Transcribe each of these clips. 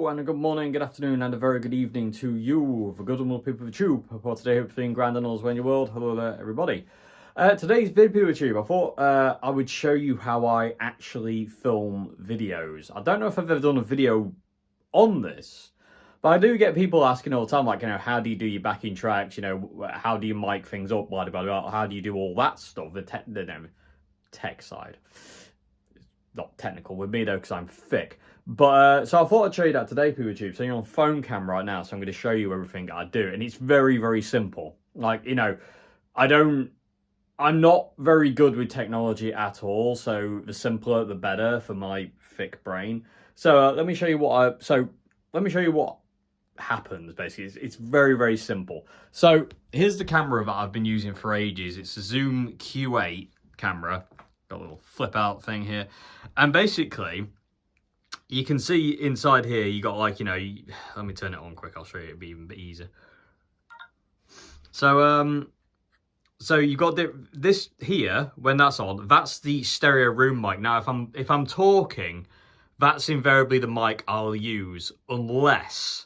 Hello and a good morning, good afternoon and a very good evening to you, the good and little people of the tube. For today, hopefully in grand and all's well in your world. Hello there everybody. Today's video tube, I thought I would show you how I actually film videos. I don't know if I've ever done a video on this, but I do get people asking all the time, like, how do you do your backing tracks, how do you mic things up, blah, blah, blah, how do you do all that stuff, the tech side. Not technical with me though, because I'm thick. But so I thought I'd show you that today for YouTube. So you're on phone cam right now, so I'm going to show you everything I do, and it's very, very simple. Like, I'm not very good with technology at all, so the simpler the better for my thick brain. So let me show you what happens. Basically, it's very, very simple. So here's the camera that I've been using for ages. It's a Zoom Q8 camera. Got a little flip out thing here, and basically you can see inside here you got, like, let me turn it on quick, I'll show you, it'll be even a bit easier. So so you got this here. When that's on, that's the stereo room mic. Now if I'm talking, that's invariably the mic I'll use, unless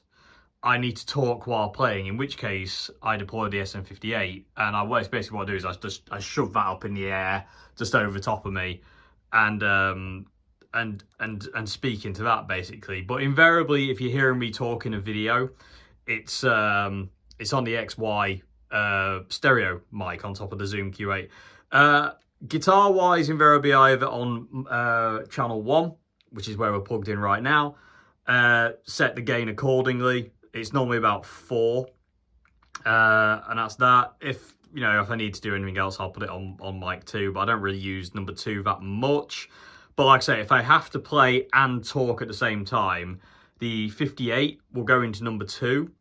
I need to talk while playing, in which case I deploy the SM58, and basically what I do is I shove that up in the air just over top of me, and speak into that basically. But invariably, if you're hearing me talk in a video, it's on the XY stereo mic on top of the Zoom Q8. Guitar wise, invariably either on channel 1, which is where we're plugged in right now. Set the gain accordingly. It's normally about 4, and that's that. If I need to do anything else, I'll put it on mic 2, but I don't really use number 2 that much. But like I say, if I have to play and talk at the same time, the 58 will go into number 2,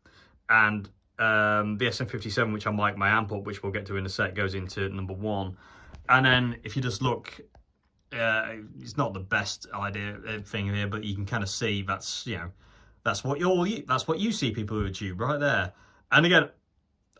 and the SM57, which I mic my amp up, which we'll get to in a sec, goes into number 1. And then if you just look, it's not the best thing here, but you can kind of see that's what you see people with a tube right there. And again,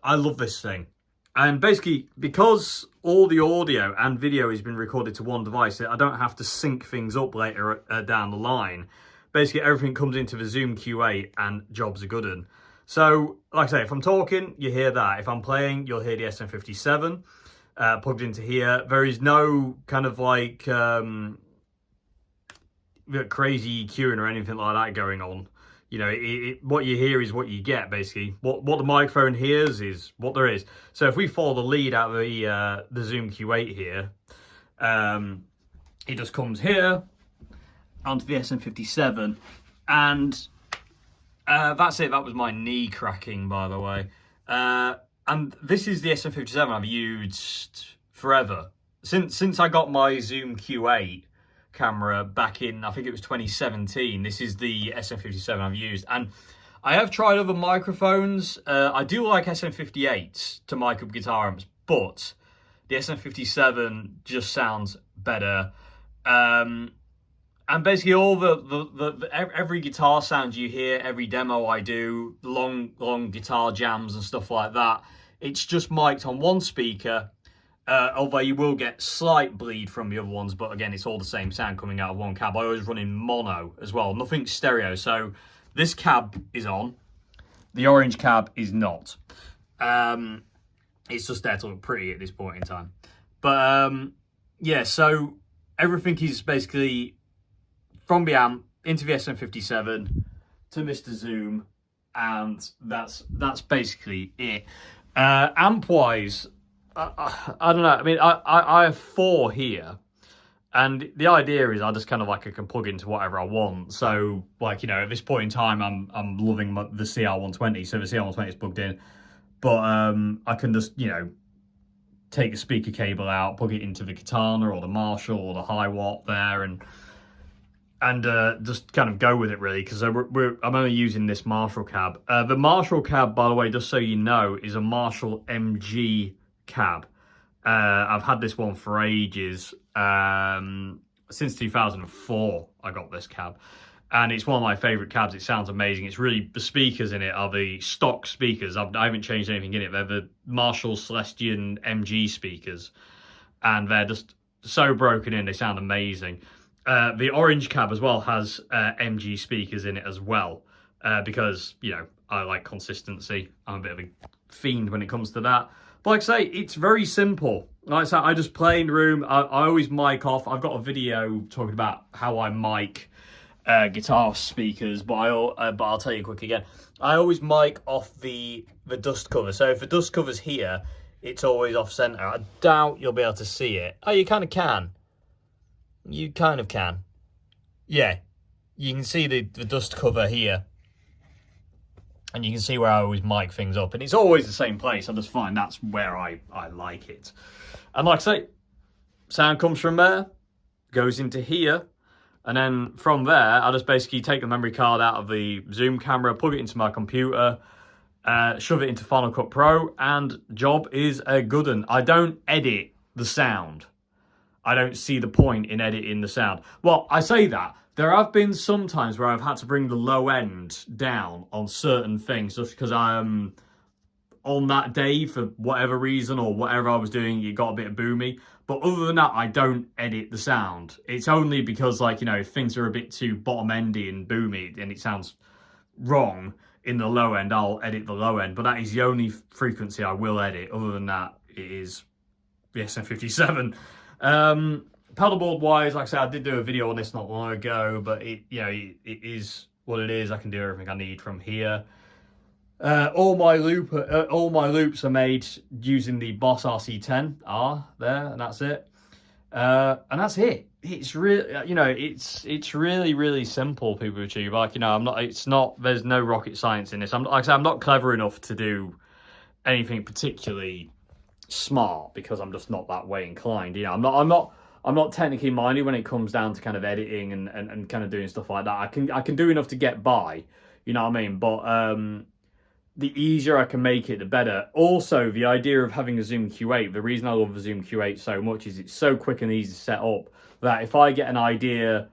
I love this thing. And basically, because all the audio and video has been recorded to one device, I don't have to sync things up later down the line. Basically, everything comes into the Zoom Q8 and jobs are good. And so, like I say, if I'm talking, you hear that. If I'm playing, you'll hear the SM57 plugged into here. There is no kind of like crazy EQing or anything like that going on. What you hear is what you get, basically. What the microphone hears is what there is. So if we follow the lead out of the Zoom Q8 here, it just comes here onto the SM57, and that's it. That was my knee cracking, by the way. And this is the SM57 I've used forever. Since I got my Zoom Q8 camera back in, I think it was 2017. This is the SM57 I've used, and I have tried other microphones. I do like SM58s to mic up guitar amps, but the SM57 just sounds better. And basically all the every guitar sound you hear, every demo I do, long guitar jams and stuff like that, it's just mic'd on one speaker. Although you will get slight bleed from the other ones, but again, it's all the same sound coming out of one cab. I always run in mono as well, nothing stereo. So this cab is on, the orange cab is not. It's just there to look pretty at this point in time. But yeah, so everything is basically from the amp into the SM57 to Mr. Zoom, and that's basically it. Amp wise, I don't know. I mean, I have 4 here, and the idea is I just kind of I can plug into whatever I want. So, like, at this point in time, I'm loving the CR120, so the CR120 is plugged in, but I can just take the speaker cable out, plug it into the Katana or the Marshall or the Hiwatt there, and just kind of go with it, really, because I'm only using this Marshall cab. The Marshall cab, by the way, just so you know, is a Marshall MG cab. I've had this one for ages. Since 2004 I got this cab, and it's one of my favorite cabs. It sounds amazing. It's really, the speakers in it are the stock speakers. I haven't changed anything in it. They're the Marshall Celestion MG speakers, and they're just so broken in, they sound amazing. The orange cab as well has MG speakers in it as well, because, you know, I like consistency. I'm a bit of a fiend when it comes to that. But like I say, it's very simple. Like I said, I just play in the room. I always mic off. I've got a video talking about how I mic guitar speakers, but I'll tell you quick again. I always mic off the dust cover. So if the dust cover's here, it's always off center. I doubt you'll be able to see it. Oh, you kind of can. You kind of can. Yeah, you can see the dust cover here. And you can see where I always mic things up. And it's always the same place. I just find that's where I like it. And like I say, sound comes from there, goes into here. And then from there, I just basically take the memory card out of the Zoom camera, plug it into my computer, shove it into Final Cut Pro, and job is a good one. I don't edit the sound. I don't see the point in editing the sound. Well, I say that. There have been some times where I've had to bring the low end down on certain things just because I'm on that day for whatever reason or whatever I was doing, it got a bit boomy. But other than that, I don't edit the sound. It's only because, like, you know, if things are a bit too bottom-endy and boomy and it sounds wrong in the low end, I'll edit the low end. But that is the only frequency I will edit. Other than that, it is the SM57. Pedalboard wise, like I said, I did do a video on this not long ago, but it is what it is. I can do everything I need from here. All my loops are made using the Boss RC10R there, and that's it. And that's it. It's really, you know, it's really simple, people achieve. Like, you know, there's no rocket science in this. Like I said, I'm not clever enough to do anything particularly smart because I'm just not that way inclined. You know, I'm not technically minded when it comes down to kind of editing and kind of doing stuff like that. I can do enough to get by, you know what I mean? But the easier I can make it, the better. Also, the idea of having a Zoom Q8, the reason I love the Zoom Q8 so much is it's so quick and easy to set up that if I get an idea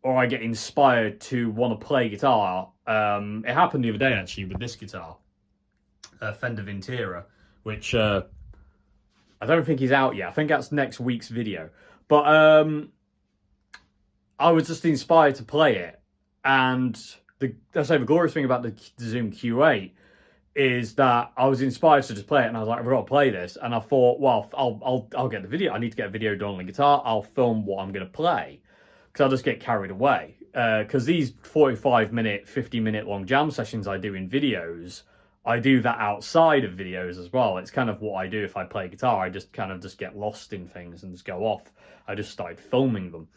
or I get inspired to want to play guitar, it happened the other day actually with this guitar, Fender Vintera, which I don't think is out yet. I think that's next week's video. But I was just inspired to play it. And the glorious thing about the Zoom Q8 is that I was inspired to just play it. And I was like, I've got to play this. And I thought, well, I'll get the video. I need to get a video done on the guitar. I'll film what I'm going to play. Because I'll just get carried away. Because these 45-minute, 50-minute long jam sessions I do in videos, I do that outside of videos as well. It's kind of what I do if I play guitar. I just kind of just get lost in things and just go off. I just started filming them.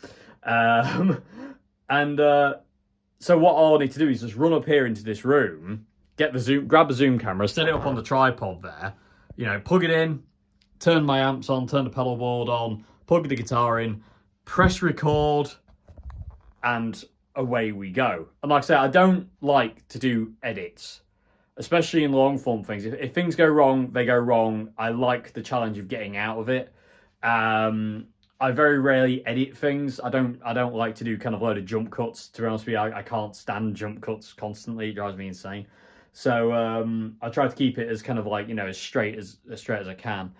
So what I'll need to do is just run up here into this room, grab a Zoom camera, set it up on the tripod there, you know, plug it in, turn my amps on, turn the pedal board on, plug the guitar in, press record, and away we go. And like I say, I don't like to do edits, especially in long form things. If things go wrong, they go wrong. I like the challenge of getting out of it. I very rarely edit things. I don't like to do kind of a load of jump cuts. To be honest with you, I can't stand jump cuts constantly. It drives me insane. So I try to keep it as kind of like, you know, as straight as I can.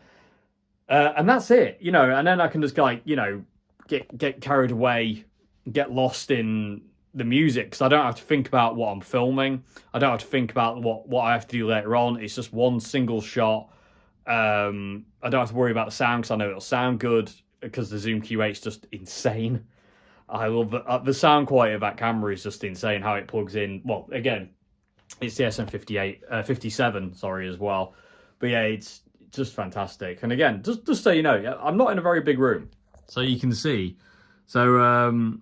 And that's it, you know. And then I can just like, you know, get carried away, get lost in the music, because I don't have to think about what I'm filming. I don't have to think about what I have to do later on. It's just one single shot. I don't have to worry about the sound because I know it'll sound good, because the Zoom Q8 is just insane. I love the sound quality of that camera is just insane, how it plugs in. Well, again, it's the SM57, sorry, as well. But yeah, it's just fantastic. And again, just so you know, I'm not in a very big room. So you can see. So,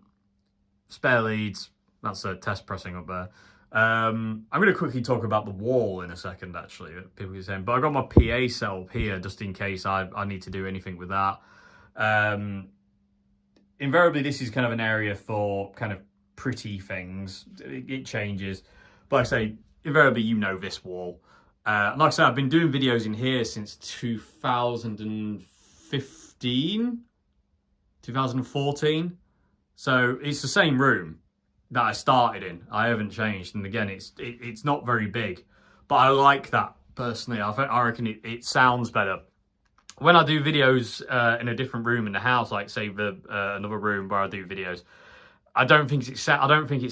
spare leads, that's a test pressing up there. I'm going to quickly talk about the wall in a second, actually, that people are saying. But I got my PA set up here just in case I need to do anything with that. Invariably, this is kind of an area for kind of pretty things. It changes. But like I say, invariably, you know this wall. Like I said, I've been doing videos in here since 2014. So it's the same room that I started in. I haven't changed. And again, it's not very big. But I like that, personally. I reckon it sounds better when I do videos in a different room in the house, like say another room where I do videos, I don't think it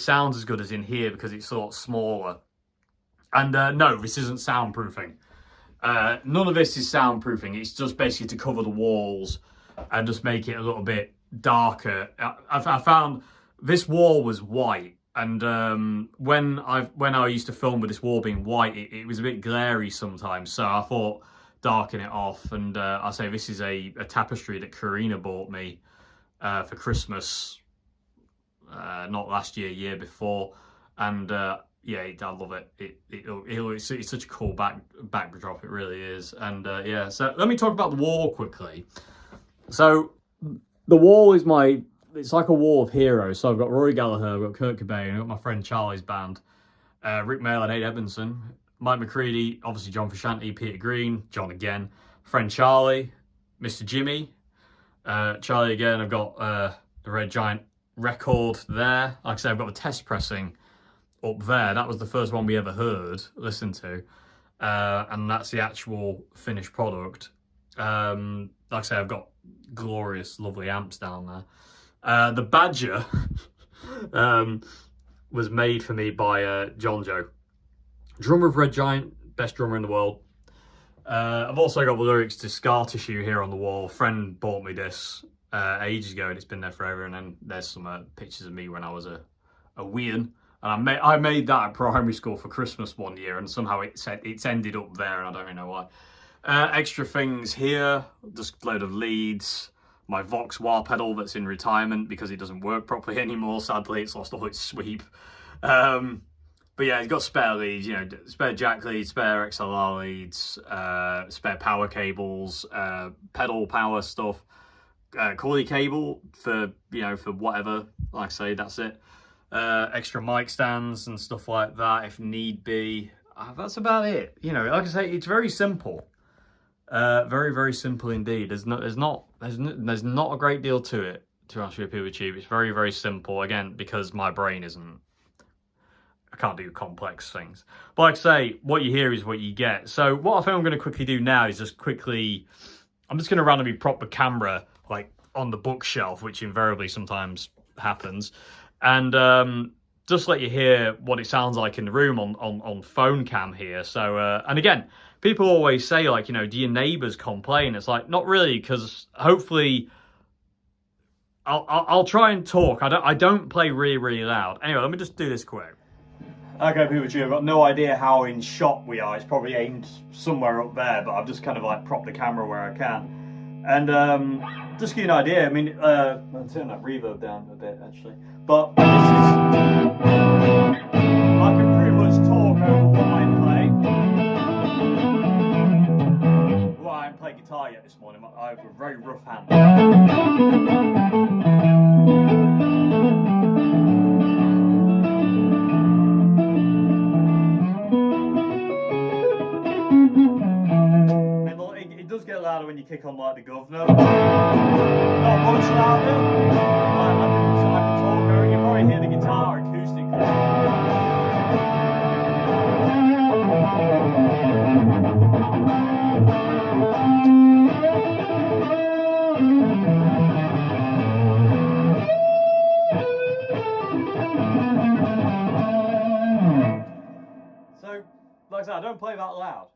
sounds as good as in here because it's sort of smaller. And no, this isn't soundproofing. None of this is soundproofing. It's just basically to cover the walls and just make it a little bit darker. I found this wall was white, and when I used to film with this wall being white, it was a bit glary sometimes. So I thought darken it off. And I say this is a tapestry that Karina bought me for Christmas, not last year, year before, and yeah, I love it. It's such a cool backdrop. It really is. And yeah, so let me talk about the wall quickly. So the wall is it's like a wall of heroes. So I've got Rory Gallagher, I've got Kurt Cobain, I've got my friend Charlie's band, Rick Mail and Ade Edmondson, Mike McCready, obviously John Frusciante, Peter Green, John again, friend Charlie, Mr. Jimmy, Charlie again. I've got the Red Giant record there. Like I said, I've got the test pressing up there. That was the first one we ever listened to, and that's the actual finished product. Like I say, I've got glorious, lovely amps down there. The Badger was made for me by John Joe, drummer of Red Giant, best drummer in the world. I've also got the lyrics to Scar Tissue here on the wall. A friend bought me this ages ago, and it's been there forever. And then there's some pictures of me when I was a weean. And I made that at primary school for Christmas one year, and somehow it's ended up there, and I don't really know why. Extra things here, just a load of leads. My Vox wah pedal that's in retirement because it doesn't work properly anymore. Sadly, it's lost all its sweep. But yeah, it's got spare leads, you know, spare jack leads, spare XLR leads, spare power cables, pedal power stuff, Corley cable for, you know, for whatever. Like I say, that's it. Extra mic stands and stuff like that if need be. That's about it. You know, like I say, it's very simple. Very, very simple indeed. There's not a great deal to it, to answer your people tube. It's very, very simple. Again, because my brain I can't do complex things. But like I say, what you hear is what you get. So what I think I'm going to quickly do now is I'm just going to randomly prop the camera like on the bookshelf, which invariably sometimes happens, and just let you hear what it sounds like in the room on phone cam here. So and again, people always say, like, you know, do your neighbors complain? It's like, not really, because hopefully I'll try and talk. I don't play really, really loud. Anyway, let me just do this quick. Okay, people, I've got no idea how in shot we are. It's probably aimed somewhere up there, but I've just kind of like propped the camera where I can. And just to give you an idea, I mean, I'll turn that reverb down a bit actually. But this is, I can pretty much talk over what I'm playing. Well, I haven't played guitar yet this morning. I have a very rough hand. It does get louder when you kick on like the Governor. Not much louder. I can talk over. You probably hear the guitar acoustic. So, like I said, I don't play that loud.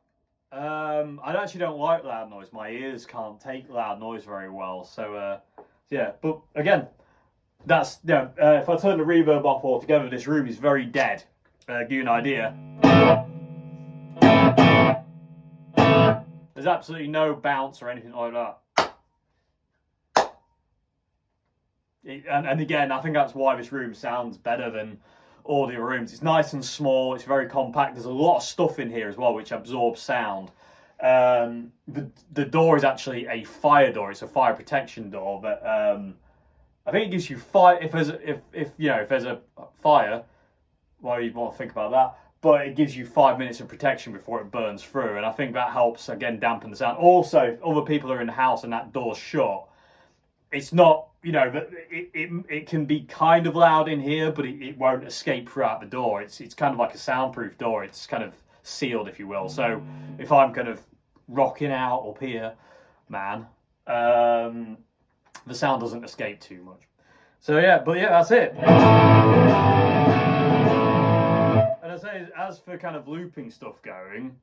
I actually don't like loud noise. My ears can't take loud noise very well. So, yeah. But again, that's, you know, if I turn the reverb off altogether, this room is very dead. Give you an idea. There's absolutely no bounce or anything like that. And again, I think that's why this room sounds better than all the other rooms. It's nice and small. It's very compact. There's a lot of stuff in here as well, which absorbs sound. The door is actually a fire door. It's a fire protection door, but I think it gives you fire if there's a fire. Well, you'd want to think about that. But it gives you 5 minutes of protection before it burns through, and I think that helps again dampen the sound. Also, if other people are in the house and that door's shut, it's not, you know, it can be kind of loud in here, but it won't escape throughout the door. It's kind of like a soundproof door. It's kind of sealed, if you will. So if I'm kind of rocking out up here, man, the sound doesn't escape too much. So yeah, but yeah, that's it. And I say, as for kind of looping stuff going,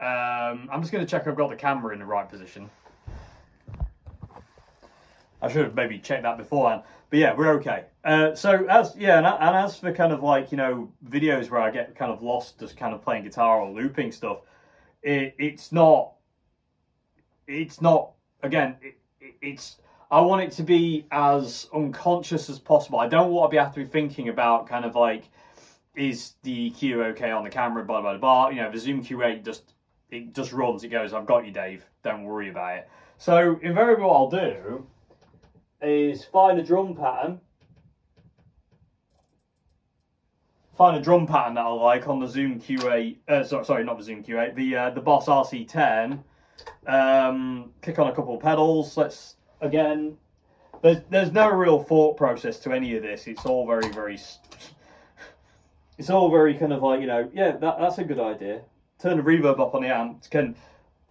I'm just going to check I've got the camera in the right position. I should have maybe checked that beforehand, but yeah, we're okay. So as for kind of like, you know, videos where I get kind of lost just kind of playing guitar or looping stuff, it's not again. It's I want it to be as unconscious as possible. I don't want to have to be thinking about kind of like, is the EQ okay on the camera, blah blah blah. You know, the Zoom Q8 just runs. It goes, I've got you, Dave. Don't worry about it. So invariably, what I'll do is find a drum pattern. Find a drum pattern that I like on the Zoom Q8. Sorry, not the Zoom Q8. The Boss RC10. Click on a couple of pedals. Let's again. There's no real thought process to any of this. It's all very It's all very kind of like, you know, yeah, that's a good idea. Turn the reverb up on the amp.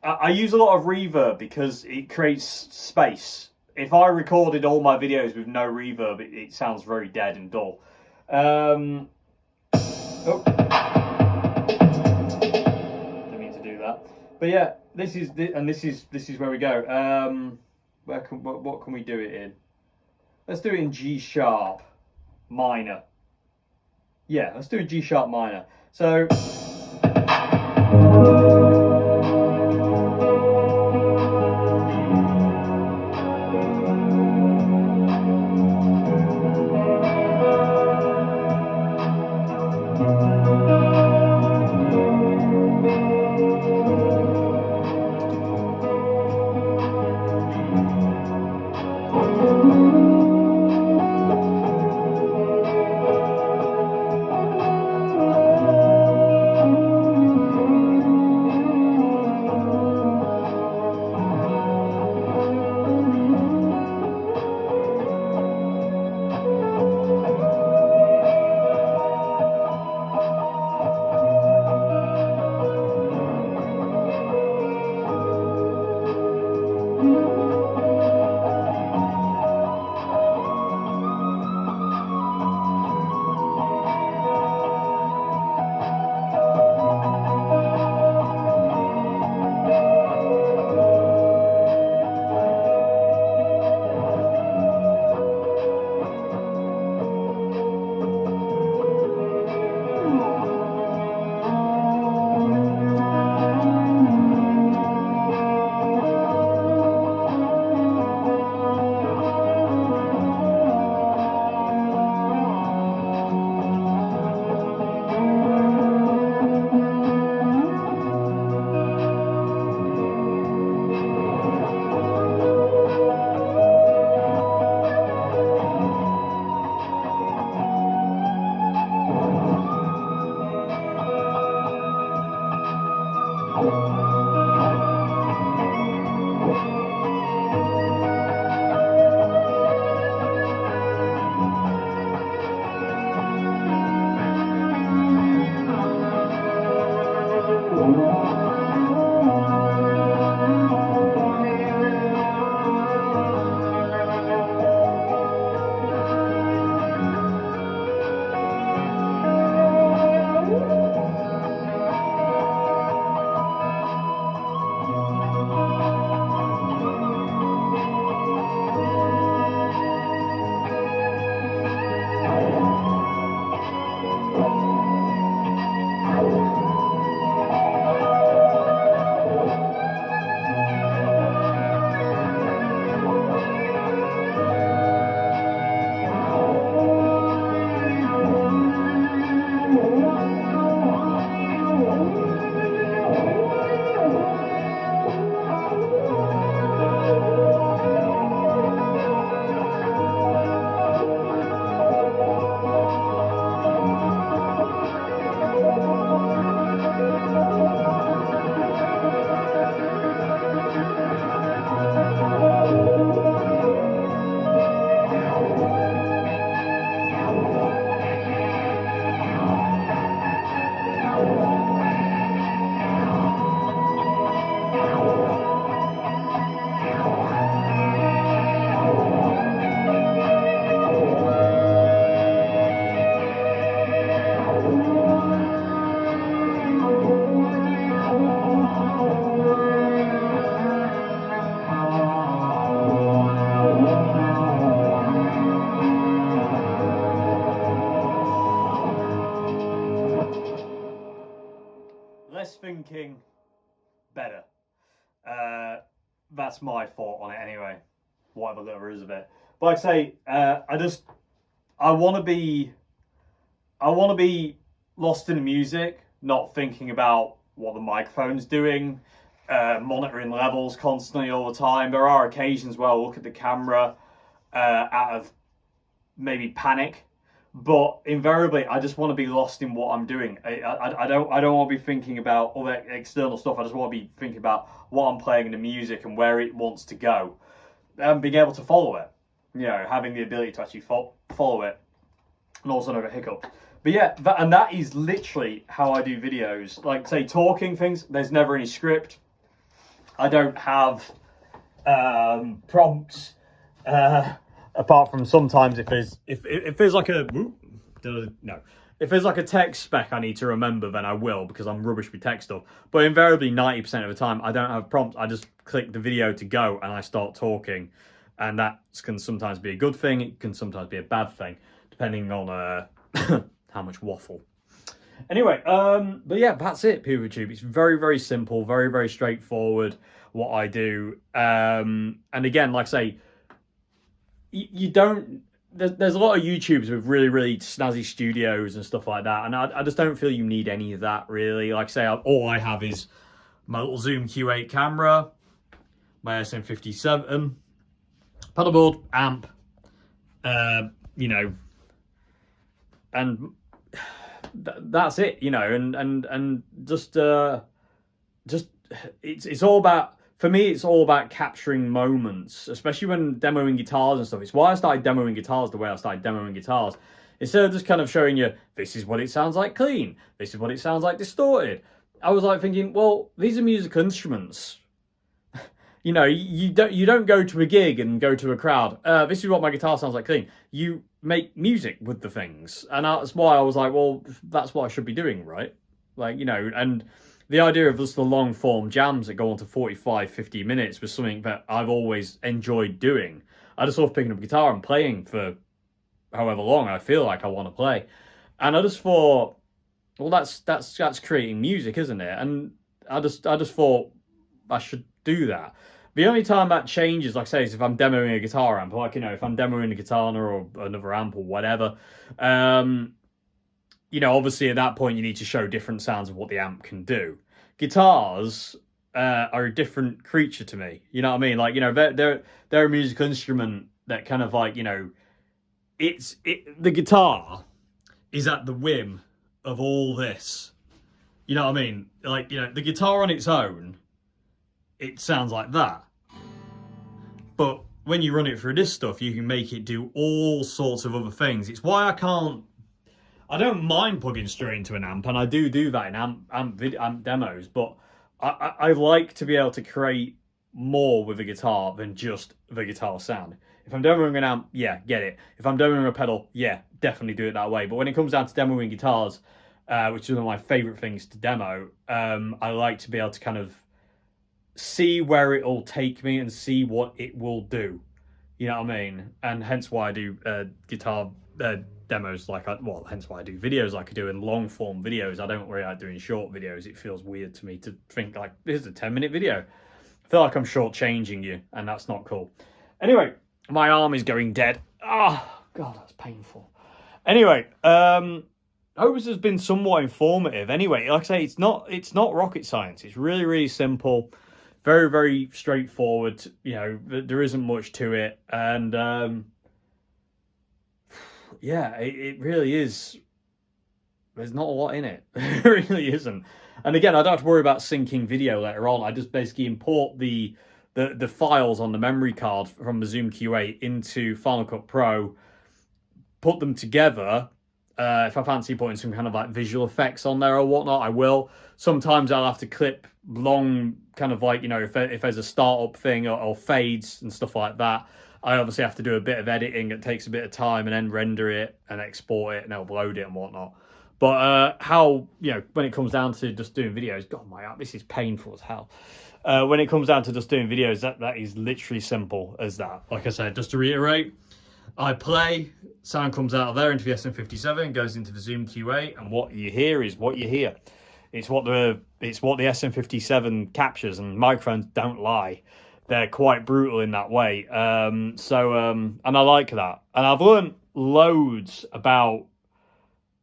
I use a lot of reverb because it creates space. If I recorded all my videos with no reverb, it sounds very dead and dull. Didn't mean to do that. But yeah, this is where we go. What can we do it in? Let's do it in G sharp minor. Yeah, let's do a G sharp minor. So less thinking, better. That's my thought on it anyway. Whatever there is of it. But like I say, I want to be lost in the music, not thinking about what the microphone's doing, monitoring levels constantly all the time. There are occasions where I'll look at the camera out of maybe panic, but invariably I just want to be lost in what I'm doing. I don't want to be thinking about all that external stuff. I just want to be thinking about what I'm playing in the music and where it wants to go, and being able to follow it. You know, having the ability to actually follow it, and also not a hiccup. But yeah, that is literally how I do videos. Like, say, talking things, there's never any script. I don't have prompts, apart from sometimes if there's like a if there's like a text spec I need to remember, then I will, because I'm rubbish with text stuff. But invariably 90% of the time I don't have prompts. I just click the video to go and I start talking, and that can sometimes be a good thing. It can sometimes be a bad thing, depending on how much waffle. Anyway, but yeah, that's it, PewDiePie. It's very, very simple, very, very straightforward what I do. And again, like I say, you don't... There's a lot of YouTubers with really, really snazzy studios and stuff like that, and I just don't feel you need any of that, really. Like I say, all I have is my little Zoom Q8 camera, my SM57, pedalboard, amp, you know, and that's it, you know, and just it's all about, for me, it's all about capturing moments, especially when demoing guitars and stuff. It's why I started demoing guitars the way I started demoing guitars. Instead of just kind of showing you, this is what it sounds like clean, this is what it sounds like distorted, I was like thinking, well, these are musical instruments. You know, you don't go to a gig and go to a crowd, this is what my guitar sounds like clean. You make music with the things. And that's why I was like, well, that's what I should be doing, right? Like, you know, and the idea of just the long form jams that go on to 45, 50 minutes was something that I've always enjoyed doing. I just love picking up a guitar and playing for however long I feel like I want to play. And I just thought, well, that's creating music, isn't it? And I just thought I should do that. The only time that changes, like I say, is if I'm demoing a guitar amp. Like, you know, if I'm demoing a Guitarna or another amp or whatever, you know, obviously at that point you need to show different sounds of what the amp can do. Guitars are a different creature to me. You know what I mean? Like, you know, they're a musical instrument that kind of like, you know, the guitar is at the whim of all this. You know what I mean? Like, you know, the guitar on its own, it sounds like that. But when you run it through this stuff, you can make it do all sorts of other things. It's why I don't mind plugging straight into an amp, and I do that in amp demos, but I like to be able to create more with a guitar than just the guitar sound. If I'm demoing an amp, yeah, get it. If I'm demoing a pedal, yeah, definitely do it that way. But when it comes down to demoing guitars, which is one of my favourite things to demo, I like to be able to kind of see where it'll take me and see what it will do. You know what I mean? And hence why I do guitar demos hence why I do videos like I do in long form videos. I don't really like doing short videos. It feels weird to me to think like, this is a 10-minute video. I feel like I'm shortchanging you, and that's not cool. Anyway, my arm is going dead. Oh, God, that's painful. Anyway, I hope this has been somewhat informative. Anyway, like I say, it's not rocket science. It's really, really simple. Very, very straightforward. You know, there isn't much to it. And yeah, it really is. There's not a lot in it. It really isn't. And again, I don't have to worry about syncing video later on. I just basically import the files on the memory card from the Zoom Q8 into Final Cut Pro, put them together. If I fancy putting some kind of like visual effects on there or whatnot, I will. Sometimes I'll have to clip long, kind of like, you know, if there's a startup thing or fades and stuff like that, I obviously have to do a bit of editing. It takes a bit of time, and then render it and export it and upload it and whatnot. But how, you know, when it comes down to just doing videos, God, this is painful as hell. When it comes down to just doing videos, that is literally simple as that. Like I said, just to reiterate, I play, sound comes out of there into the SM57, goes into the Zoom Q8, and what you hear is what you hear. It's what the SM57 captures, and microphones don't lie. They're quite brutal in that way. And I like that. And I've learned loads about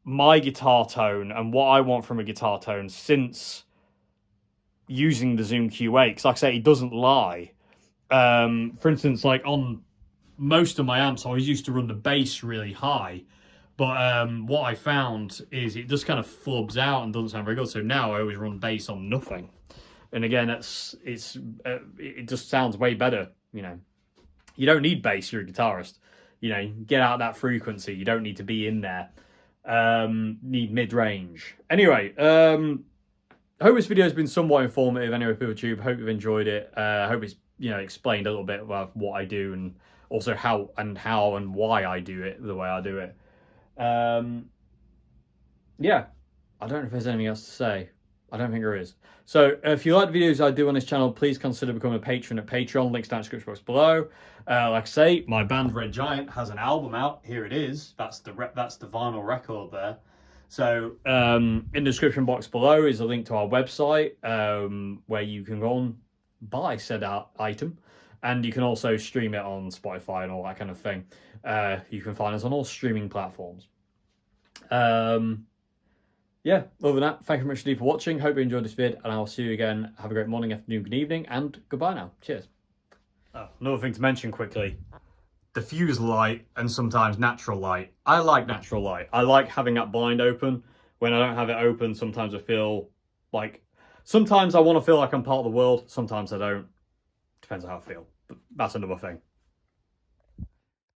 my guitar tone and what I want from a guitar tone since using the Zoom Q8. Because like I say, it doesn't lie. For instance, like on most of my amps, I always used to run the bass really high. But what I found is it just kind of flubs out and doesn't sound very good. So now I always run bass on nothing. And again, it just sounds way better. You know, you don't need bass. You're a guitarist. You know, get out that frequency. You don't need to be in there. Need mid-range. Anyway, I hope this video has been somewhat informative. Anyway, PeopleTube, hope you've enjoyed it. I hope it's, you know, explained a little bit about what I do and also how and why I do it the way I do it. Yeah, I don't know if there's anything else to say. I don't think there is. So if you like the videos I do on this channel, please consider becoming a patron at Patreon. Links down in the description box below. Like I say, my band Red Giant has an album out. Here it is. That's the vinyl record there. So in the description box below is a link to our website where you can go and buy said item. And you can also stream it on Spotify and all that kind of thing. You can find us on all streaming platforms. Yeah, other than that, thank you very much indeed for watching. Hope you enjoyed this vid, and I'll see you again. Have a great morning, afternoon, good evening, and goodbye now. Cheers. Oh, another thing to mention quickly. Diffuse light and sometimes natural light. I like natural light. I like having that blind open. When I don't have it open, sometimes I feel like... Sometimes I want to feel like I'm part of the world. Sometimes I don't. Depends on how I feel. But that's another thing.